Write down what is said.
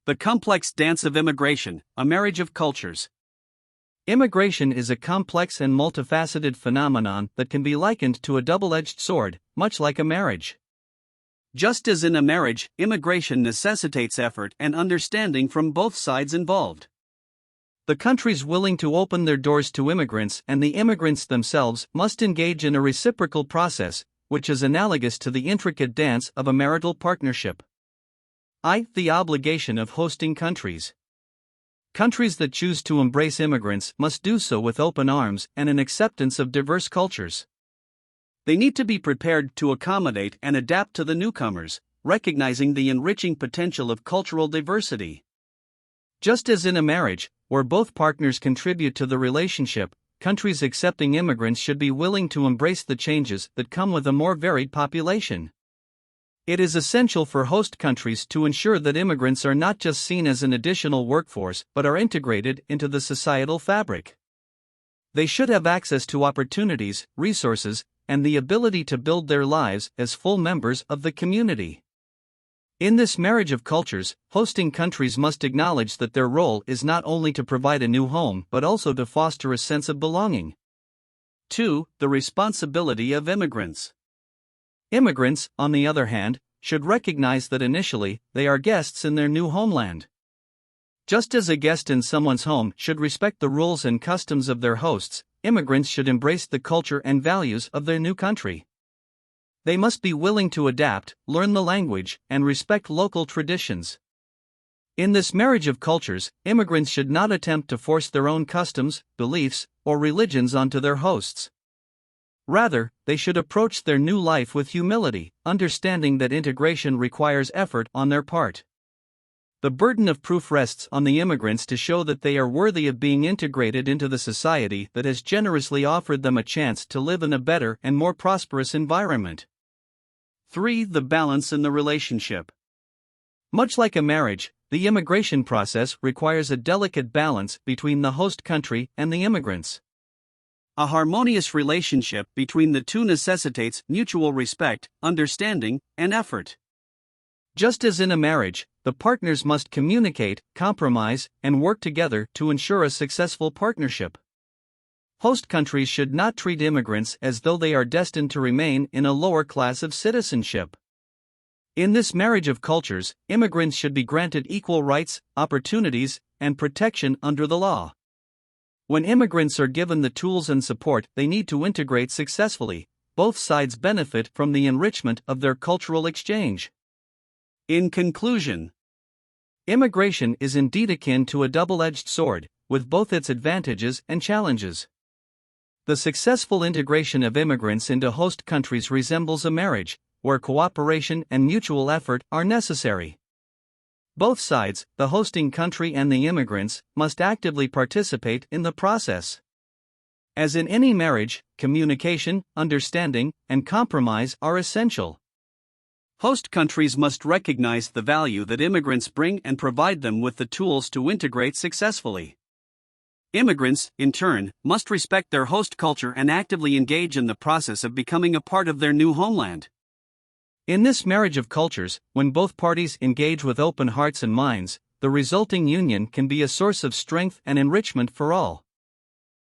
The complex dance of immigration, a marriage of cultures. Immigration is a complex and multifaceted phenomenon that can be likened to a double-edged sword, much like a marriage. Just as in a marriage, immigration necessitates effort and understanding from both sides involved. The countries willing to open their doors to immigrants and the immigrants themselves must engage in a reciprocal process, which is analogous to the intricate dance of a marital partnership. The obligation of hosting countries. Countries that choose to embrace immigrants must do so with open arms and an acceptance of diverse cultures. They need to be prepared to accommodate and adapt to the newcomers, recognizing the enriching potential of cultural diversity. Just as in a marriage, where both partners contribute to the relationship, countries accepting immigrants should be willing to embrace the changes that come with a more varied population. It is essential for host countries to ensure that immigrants are not just seen as an additional workforce but are integrated into the societal fabric. They should have access to opportunities, resources, and the ability to build their lives as full members of the community. In this marriage of cultures, hosting countries must acknowledge that their role is not only to provide a new home but also to foster a sense of belonging. 2. The responsibility of immigrants. Immigrants, on the other hand, should recognize that initially, they are guests in their new homeland. Just as a guest in someone's home should respect the rules and customs of their hosts, immigrants should embrace the culture and values of their new country. They must be willing to adapt, learn the language, and respect local traditions. In this marriage of cultures, immigrants should not attempt to force their own customs, beliefs, or religions onto their hosts. Rather, they should approach their new life with humility, understanding that integration requires effort on their part. The burden of proof rests on the immigrants to show that they are worthy of being integrated into the society that has generously offered them a chance to live in a better and more prosperous environment. 3. The balance in the relationship. Much like a marriage, the immigration process requires a delicate balance between the host country and the immigrants. A harmonious relationship between the two necessitates mutual respect, understanding, and effort. Just as in a marriage, the partners must communicate, compromise, and work together to ensure a successful partnership. Host countries should not treat immigrants as though they are destined to remain in a lower class of citizenship. In this marriage of cultures, immigrants should be granted equal rights, opportunities, and protection under the law. When immigrants are given the tools and support they need to integrate successfully, both sides benefit from the enrichment of their cultural exchange. In conclusion, immigration is indeed akin to a double-edged sword, with both its advantages and challenges. The successful integration of immigrants into host countries resembles a marriage, where cooperation and mutual effort are necessary. Both sides, the hosting country and the immigrants, must actively participate in the process. As in any marriage, communication, understanding, and compromise are essential. Host countries must recognize the value that immigrants bring and provide them with the tools to integrate successfully. Immigrants, in turn, must respect their host culture and actively engage in the process of becoming a part of their new homeland. In this marriage of cultures, when both parties engage with open hearts and minds, the resulting union can be a source of strength and enrichment for all.